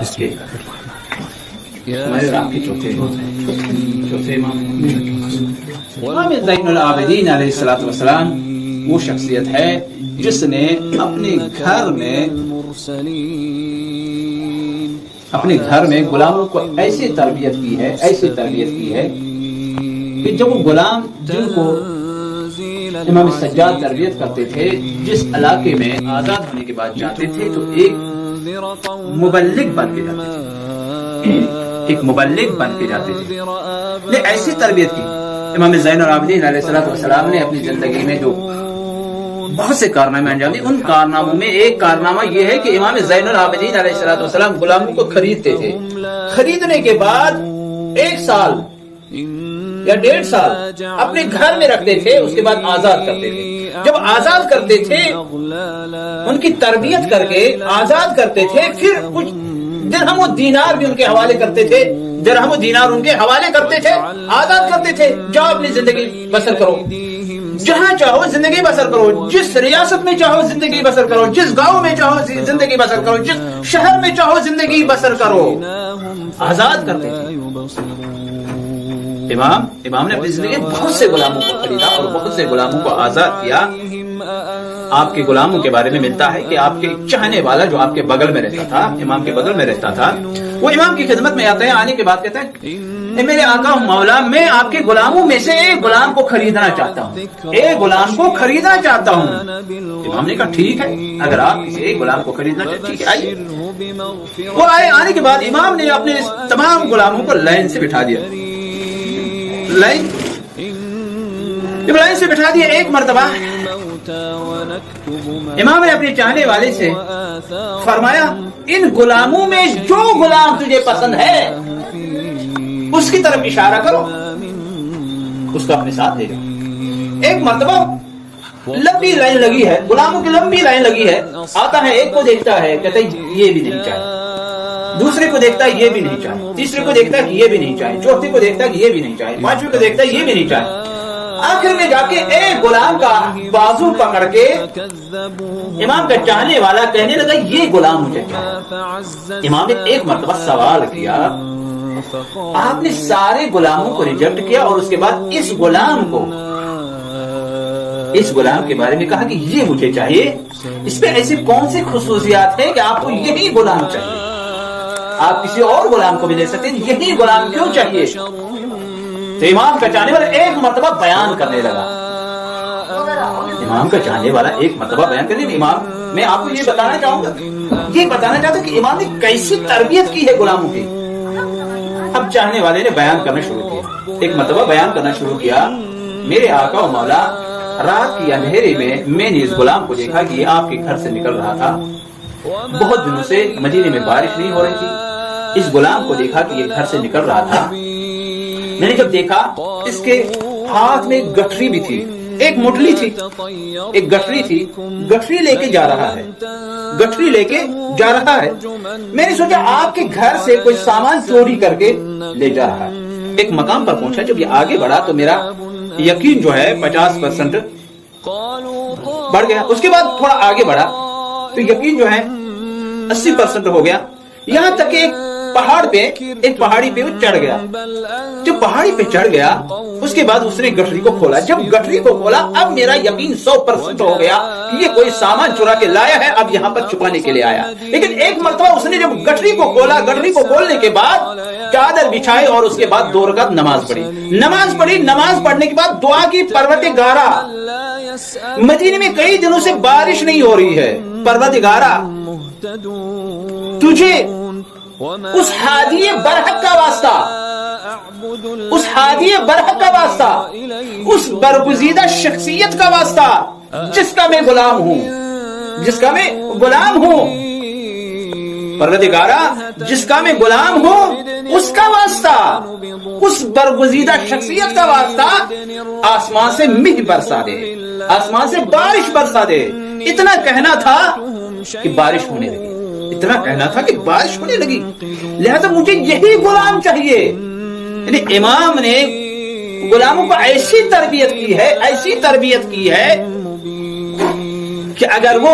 اس کے ہمارے رات کے چوتھے امام زین العابدین علیہ الصلوۃ والسلام وہ شخصیت ہے جس نے اپنے گھر میں غلاموں کو ایسی تربیت کی ہے کہ جب وہ غلام جن کو امام سجاد تربیت کرتے تھے جس علاقے میں آزاد ہونے کے بعد جاتے تھے تو ایک مبلغ بن کے جاتے تھے ایسی تربیت کی امام زین العابدین علیہ الصلوۃ والسلام نے اپنی زندگی میں جو بہت سے کارنامے انجام دیے، ان کارناموں میں ایک کارنامہ یہ ہے کہ امام زین العابدین علیہ الصلوۃ والسلام غلاموں کو خریدتے تھے، خریدنے کے بعد 1 سال یا 1.5 سال اپنے گھر میں رکھتے تھے، اس کے بعد آزاد کرتے تھے۔ جب آزاد کرتے تھے ان کی تربیت کر کے آزاد کرتے تھے، پھر کچھ درہم و دینار بھی ان کے حوالے کرتے تھے، آزاد کرتے تھے، جاؤ اپنی زندگی بسر کرو، جہاں چاہو زندگی بسر کرو، جس ریاست میں چاہو زندگی بسر کرو، جس گاؤں میں چاہو زندگی بسر کرو، جس شہر میں چاہو زندگی بسر کرو، آزاد کرتے تھے۔ امام نے اپنی زندگی بہت سے غلاموں کو خریدا اور بہت سے غلاموں کو آزاد کیا۔ آپ کے غلاموں کے بارے میں ملتا ہے کہ آپ کے چاہنے والا جو آپ کے بغل میں رہتا تھا، امام کے بغل میں رہتا تھا، وہ امام کی خدمت میں آتا ہے، آنے کے بعد کہتا ہے میرے آقا مولا، میں آپ کے غلاموں میں سے ایک غلام کو خریدنا چاہتا ہوں۔ امام نے کہا ٹھیک ہے، اگر آپ کسی ایک غلام کو خریدنا چاہتے ہیں آئیے۔ وہ آئے، آنے کے بعد امام نے اپنے تمام غلاموں کو لائن سے بٹھا دیا، ایک مرتبہ امام نے اپنے چاہنے والے سے فرمایا ان غلاموں میں جو غلام تجھے پسند ہے اس کی طرف اشارہ کرو، اس کو اپنے ساتھ لے جاؤ۔ ایک مرتبہ لمبی لائن لگی ہے، غلاموں کی لمبی لائن لگی ہے، آتا ہے، ایک کو دیکھتا ہے، کہتا ہے یہ بھی نہیں چاہے، دوسرے کو دیکھتا ہے یہ بھی نہیں چاہے، تیسرے کو دیکھتا ہے کہ یہ بھی نہیں چاہے، چوتھے کو دیکھتا ہے کہ یہ بھی نہیں چاہے، پانچویں کو دیکھتا ہے یہ بھی نہیں چاہے۔ آخر میں جا کے ایک غلام کا بازو پکڑ کے امام کا چاہنے والا کہنے لگا یہ غلام مجھے چاہیے۔ امام نے ایک مرتبہ سوال کیا، آپ نے سارے غلاموں کو ریجیکٹ کیا اور اس کے بعد اس غلام کے بارے میں کہا کہ یہ مجھے چاہیے، اس پہ ایسی کون سی خصوصیات ہیں کہ آپ کو یہی غلام چاہیے؟ آپ کسی اور غلام کو بھی لے سکتے ہیں، یہی غلام کیوں چاہیے؟ تو امام کا چاہنے والا ایک مرتبہ بیان کرنے لگا، امام میں آپ کو یہ بتانا چاہوں گا، یہ بتانا چاہتا کہ امام نے کیسی تربیت کی ہے غلاموں کی۔ اب چاہنے والے نے بیان کرنا شروع کیا، ایک مرتبہ بیان کرنا شروع کیا، میرے آقا و مولا، رات کی اندھیرے میں نے اس غلام کو دیکھا کہ یہ آپ کے گھر سے نکل رہا تھا، بہت دنوں سے مدینے میں بارش نہیں ہو رہی تھی، اس غلام کو دیکھا کہ یہ گھر سے نکل رہا تھا، میں نے جب دیکھا اس کے ہاتھ میں گٹھری بھی تھی، ایک مٹلی تھی، ایک گٹھری تھی، گٹھری لے کے جا رہا ہے، میں نے سوچا آپ کے گھر سے کوئی سامان چوری کر کے لے جا رہا ہے۔ ایک مقام پر پہنچا، جب یہ آگے بڑھا تو میرا یقین جو ہے 50% بڑھ گیا، اس کے بعد تھوڑا آگے بڑھا تو یقین جو ہے 80% ہو گیا، یہاں تک کہ ایک پہاڑی پہ وہ چڑھ گیا۔ جب پہاڑی پہ چڑھ گیا اس کے بعد اس نے گٹھری کو کھولا، جب گٹھری کو کھولا اب میرا یقین 100% ہو گیا کہ یہ کوئی سامان چرا کے لایا ہے، اب یہاں پر چھپانے کے لیے آیا۔ لیکن ایک مرتبہ اس نے جب گٹھری کو کھولا، گٹھری کو کھولنے کے بعد چادر بچھائی اور اس کے بعد 2 رکعت نماز پڑھی، نماز پڑھنے کے بعد دعا کی، پروردگارا مدینے میں کئی دنوں سے بارش نہیں ہو رہی ہے، پروردگارا تجھے اس ہادی برحق کا واسطہ، اس برگزیدہ شخصیت کا واسطہ جس کا میں غلام ہوں، پروردگارا جس کا میں غلام ہوں، اس کا واسطہ، اس برگزیدہ شخصیت کا واسطہ آسمان سے مہ برسا دے، آسمان سے بارش برسا دے۔ اتنا کہنا تھا کہ بارش ہونے لگی، لہذا مجھے یہی غلام چاہیے۔ یعنی امام نے غلاموں کو ایسی تربیت کی ہے کہ اگر وہ